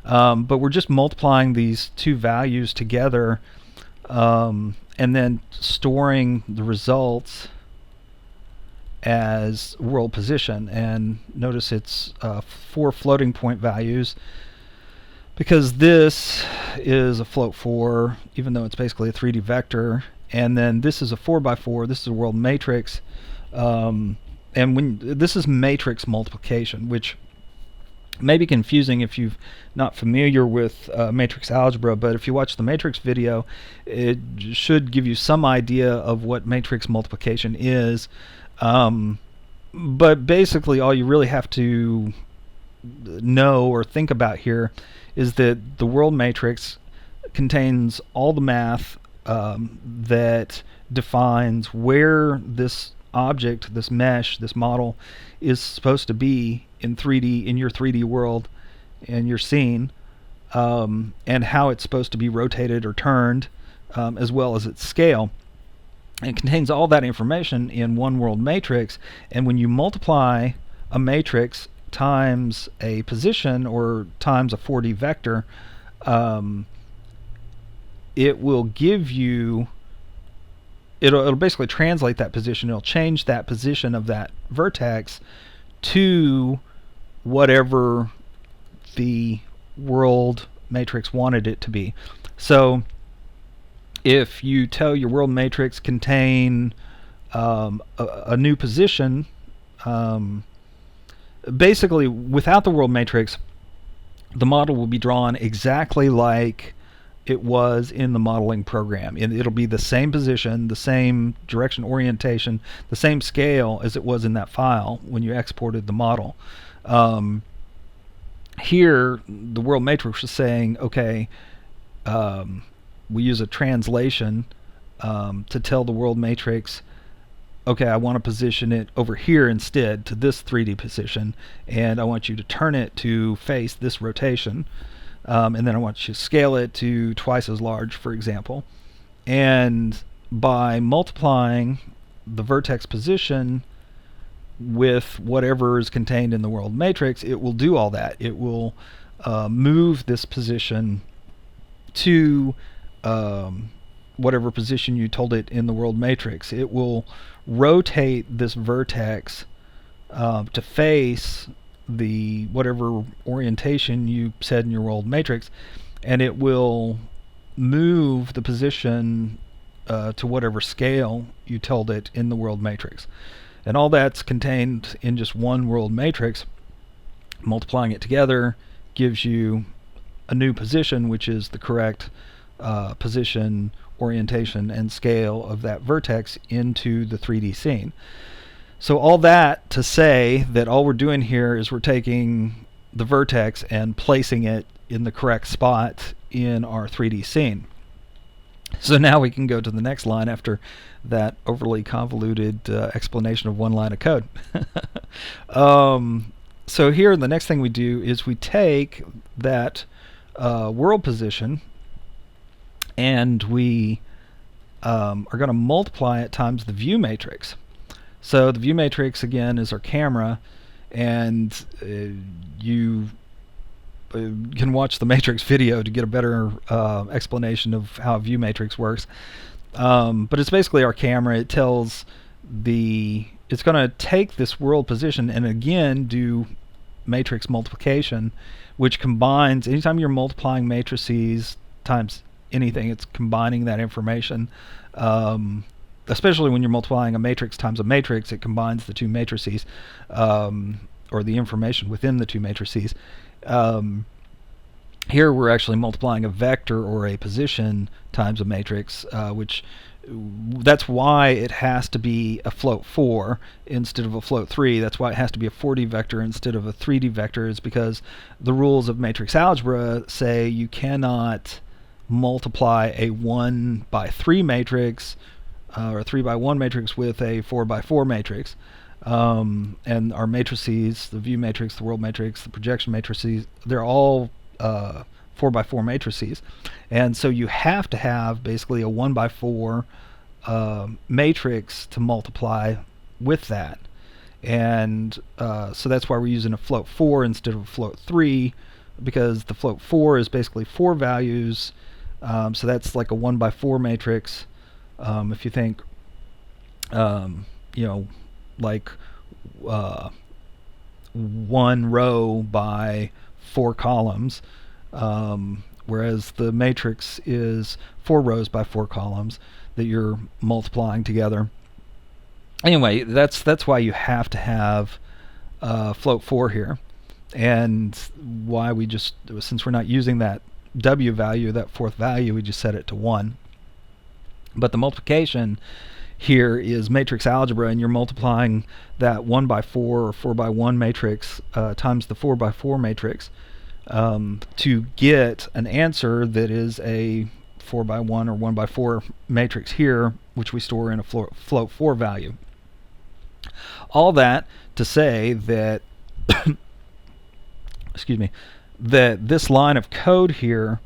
But we're just multiplying these two values together, and then storing the results as world position. And notice it's 4 floating point values, because this is a float 4, even though it's basically a 3D vector. And then this is a 4x4. This is a world matrix. And this is matrix multiplication, which may be confusing if you're not familiar with matrix algebra, but if you watch the matrix video, it should give you some idea of what matrix multiplication is. But basically all you really have to know or think about here is that the world matrix contains all the math that defines where this object, this mesh, this model is supposed to be in 3D, in your 3D world and your scene, and how it's supposed to be rotated or turned, as well as its scale. It contains all that information in one world matrix, and when you multiply a matrix times a position or times a 4D vector, it will give you, it'll basically translate that position. It'll change that position of that vertex to whatever the world matrix wanted it to be. So if you tell your world matrix contain a new position, basically without the world matrix, the model will be drawn exactly like it was in the modeling program. It'll be the same position, the same direction orientation, the same scale as it was in that file when you exported the model. Here, the world matrix is saying, okay, we use a translation to tell the world matrix, okay, I want to position it over here instead, to this 3D position, and I want you to turn it to face this rotation, and then I want you to scale it to twice as large, for example. And by multiplying the vertex position with whatever is contained in the world matrix, it will do all that. It will move this position to whatever position you told it in the world matrix. It will rotate this vertex to face the whatever orientation you said in your world matrix, and it will move the position to whatever scale you told it in the world matrix. And all that's contained in just one world matrix. Multiplying it together gives you a new position, which is the correct position, orientation, and scale of that vertex into the 3D scene. So all that to say that all we're doing here is we're taking the vertex and placing it in the correct spot in our 3D scene. So now we can go to the next line after that overly convoluted explanation of one line of code. So here the next thing we do is we take that world position and we are going to multiply it times the view matrix. So the view matrix again is our camera, and you can watch the matrix video to get a better explanation of how a view matrix works. But it's basically our camera. It tells it's going to take this world position and again do matrix multiplication, which combines, anytime you're multiplying matrices times anything, it's combining that information. Especially when you're multiplying a matrix times a matrix, it combines the two matrices, or the information within the two matrices. Here we're actually multiplying a vector or a position times a matrix, which that's why it has to be a float 4 instead of a float 3. That's why it has to be a 4D vector instead of a 3D vector, is because the rules of matrix algebra say you cannot multiply a 1 by 3 matrix or a 3 by 1 matrix with a 4 by 4 matrix. And our matrices, the view matrix, the world matrix, the projection matrices, they're all 4 by 4 matrices. And so you have to have basically a 1 by 4 matrix to multiply with that. And so that's why we're using a float 4 instead of a float 3, because the float 4 is basically 4 values. So that's like a 1 by 4 matrix. If you think, like 1 row by 4 columns, whereas the matrix is 4 rows by 4 columns that you're multiplying together. Anyway, that's why you have to have float 4 here, and why we just, since we're not using that W value, that fourth value, we just set it to 1. But the multiplication here is matrix algebra, and you're multiplying that 1 by 4 or 4 by 1 matrix times the 4 by 4 matrix to get an answer that is a 4 by 1 or 1 by 4 matrix here, which we store in a float 4 value. All that to say that excuse me, that this line of code here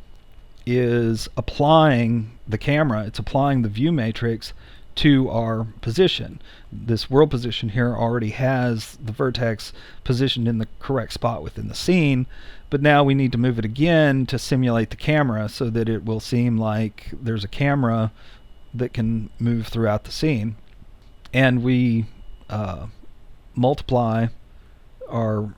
is applying the camera, it's applying the view matrix to our position. This world position here already has the vertex positioned in the correct spot within the scene, but now we need to move it again to simulate the camera so that it will seem like there's a camera that can move throughout the scene. And we multiply our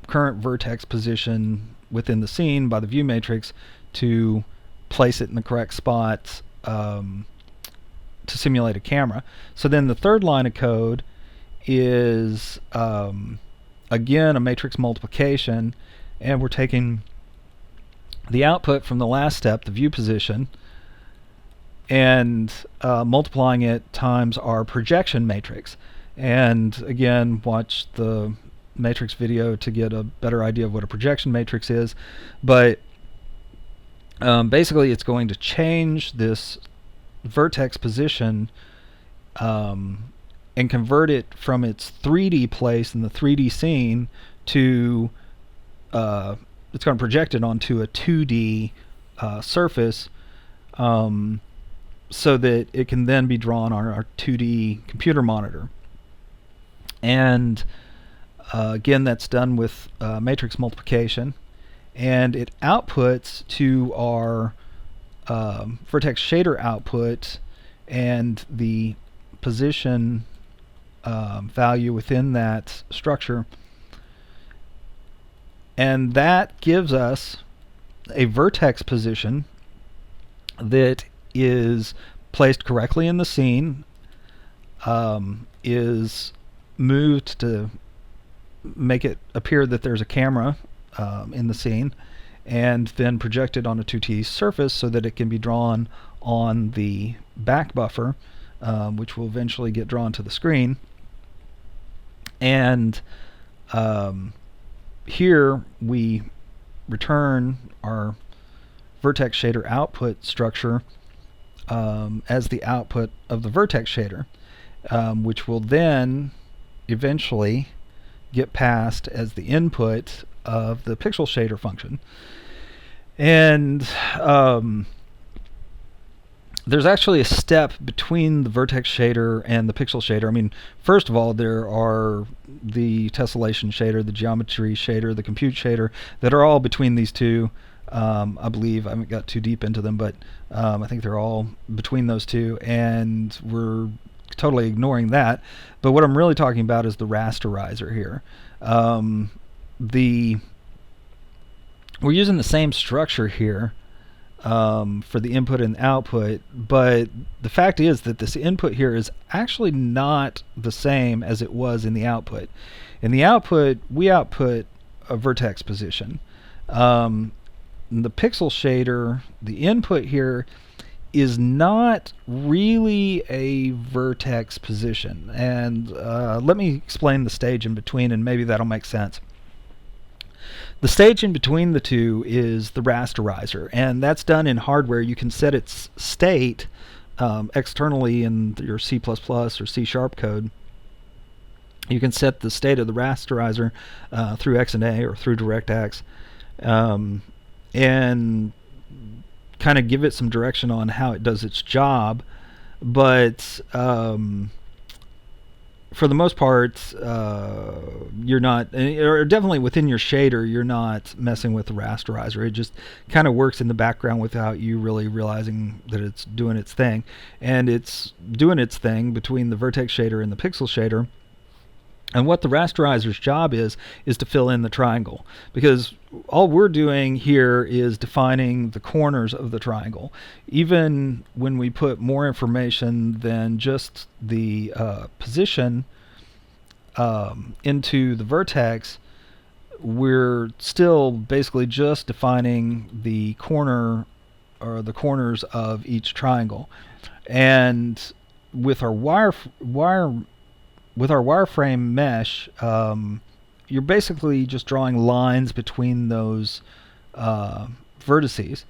current vertex position within the scene by the view matrix to place it in the correct spot to simulate a camera. So then the third line of code is again a matrix multiplication, and we're taking the output from the last step, the view position, and multiplying it times our projection matrix. And again, watch the matrix video to get a better idea of what a projection matrix is. But basically it's going to change this vertex position and convert it from its 3D place in the 3D scene to it's going to project it onto a 2D surface so that it can then be drawn on our 2D computer monitor. And again, that's done with matrix multiplication, and it outputs to our vertex shader output and the position value within that structure, and that gives us a vertex position that is placed correctly in the scene, is moved to make it appear that there's a camera in the scene, and then projected on a 2D surface so that it can be drawn on the back buffer, which will eventually get drawn to the screen. And here we return our vertex shader output structure as the output of the vertex shader, which will then eventually get passed as the input of the pixel shader function. And there's actually a step between the vertex shader and the pixel shader. I mean, first of all, there are the tessellation shader, the geometry shader, the compute shader, that are all between these two. I believe I haven't got too deep into them, but I think they're all between those two, and we're totally ignoring that. But what I'm really talking about is the rasterizer here. We're using the same structure here for the input and output, but the fact is that this input here is actually not the same as it was in the output. In the output, we output a vertex position. The pixel shader, the input here is not really a vertex position. And let me explain the stage in between, and maybe that'll make sense. The stage in between the two is the rasterizer, and that's done in hardware. You can set its state externally in your C++ or C# code. You can set the state of the rasterizer through XNA or through DirectX, and kind of give it some direction on how it does its job. But for the most part, you're not, or definitely within your shader, you're not messing with the rasterizer. It just kind of works in the background without you really realizing that it's doing its thing. And it's doing its thing between the vertex shader and the pixel shader. And what the rasterizer's job is to fill in the triangle, because all we're doing here is defining the corners of the triangle. Even when we put more information than just the position into the vertex, we're still basically just defining the corner or the corners of each triangle. And with our wireframe mesh, you're basically just drawing lines between those vertices,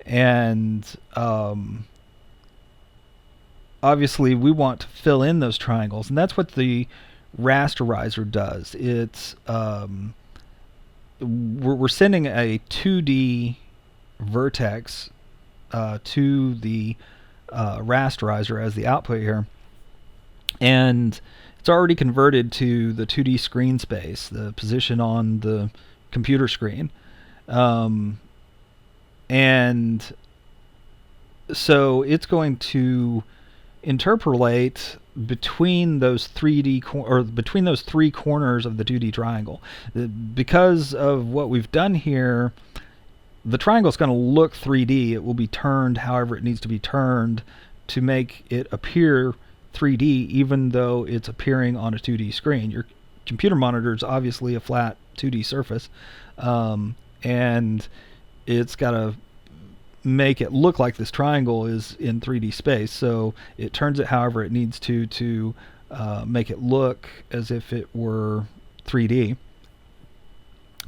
and obviously we want to fill in those triangles, and that's what the rasterizer does. It's we're sending a 2D vertex to the rasterizer as the output here, and it's already converted to the 2D screen space, the position on the computer screen. And so it's going to interpolate between those 3D or between those three corners of the 2D triangle. Because of what we've done here, the triangle is going to look 3D. It will be turned however it needs to be turned to make it appear 3D, even though it's appearing on a 2D screen. Your computer monitor is obviously a flat 2D surface, and it's got to make it look like this triangle is in 3D space. So it turns it however it needs to make it look as if it were 3D.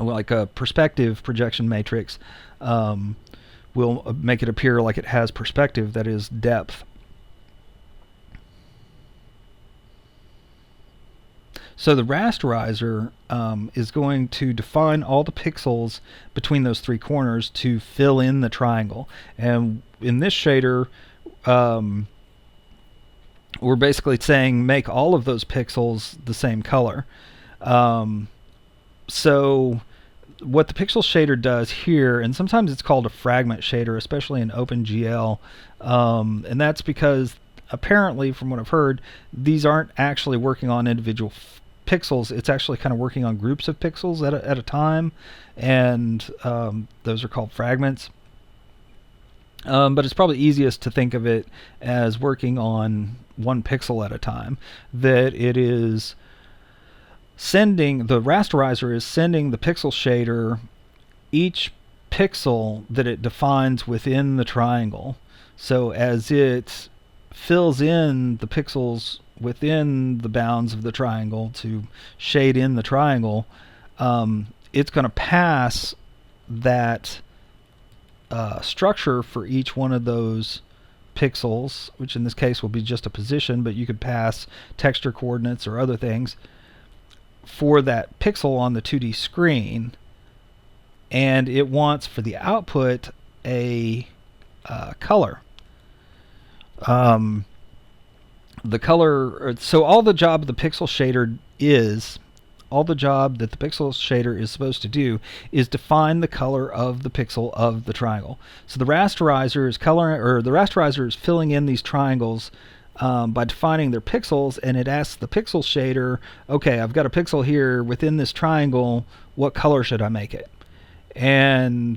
Like a perspective projection matrix will make it appear like it has perspective, that is depth. So the rasterizer is going to define all the pixels between those three corners to fill in the triangle. And in this shader, we're basically saying make all of those pixels the same color. So what the pixel shader does here, and sometimes it's called a fragment shader, especially in OpenGL, and that's because apparently, from what I've heard, these aren't actually working on individual pixels. It's actually kind of working on groups of pixels at a time, and those are called fragments. But it's probably easiest to think of it as working on one pixel at a time. That it is sending, the rasterizer is sending the pixel shader each pixel that it defines within the triangle. So as it fills in the pixels within the bounds of the triangle to shade in the triangle, it's going to pass that structure for each one of those pixels, which in this case will be just a position, but you could pass texture coordinates or other things for that pixel on the 2D screen, and it wants for the output a color. The color, so all the job the pixel shader is, all the job that the pixel shader is supposed to do is define the color of the pixel of the triangle. So the rasterizer is coloring, or the rasterizer is filling in these triangles by defining their pixels, and it asks the pixel shader, okay, I've got a pixel here within this triangle, what color should I make it? And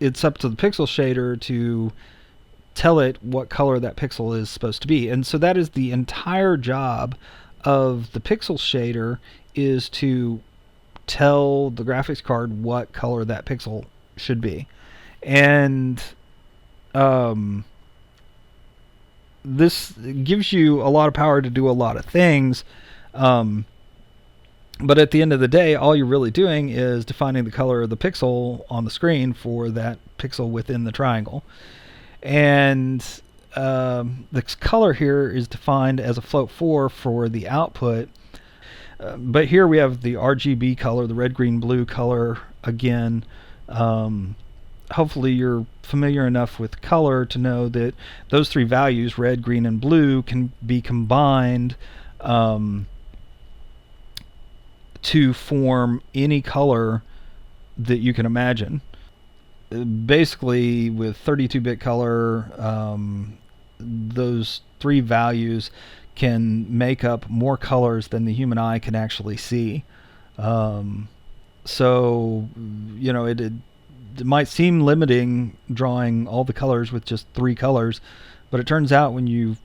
it's up to the pixel shader to tell it what color that pixel is supposed to be. And so that is the entire job of the pixel shader, is to tell the graphics card what color that pixel should be. And this gives you a lot of power to do a lot of things. But at the end of the day, all you're really doing is defining the color of the pixel on the screen for that pixel within the triangle. And the color here is defined as a float 4 for the output. But here we have the RGB color, the red, green, blue color again. Hopefully you're familiar enough with color to know that those three values, red, green, and blue, can be combined to form any color that you can imagine. Basically, with 32-bit color, those three values can make up more colors than the human eye can actually see. So, it might seem limiting drawing all the colors with just three colors, but it turns out when you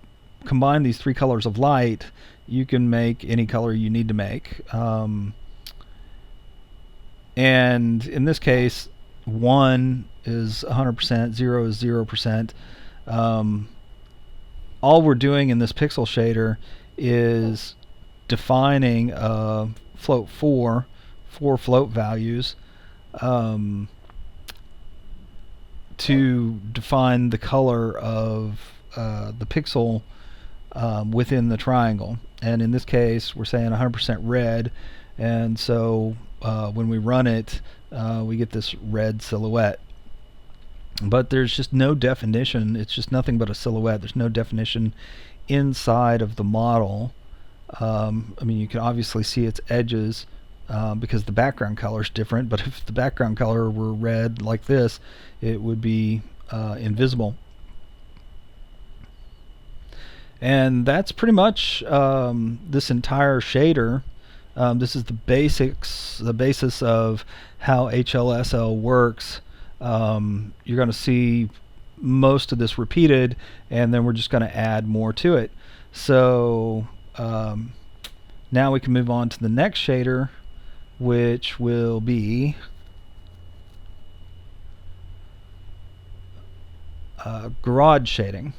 combine these three colors of light, you can make any color you need to make. And in this case, 1 is 100%, 0 is 0%. All we're doing in this pixel shader is defining float 4 float values to define the color of the pixel within the triangle. And in this case, we're saying 100% red, and so when we run it, we get this red silhouette. But there's just no definition. It's just nothing but a silhouette. There's no definition inside of the model. You can obviously see its edges because the background color is different, but if the background color were red like this, it would be invisible. And that's pretty much this entire shader. This is the basis of how HLSL works. You're going to see most of this repeated, and then we're just going to add more to it. So now we can move on to the next shader, which will be garage shading.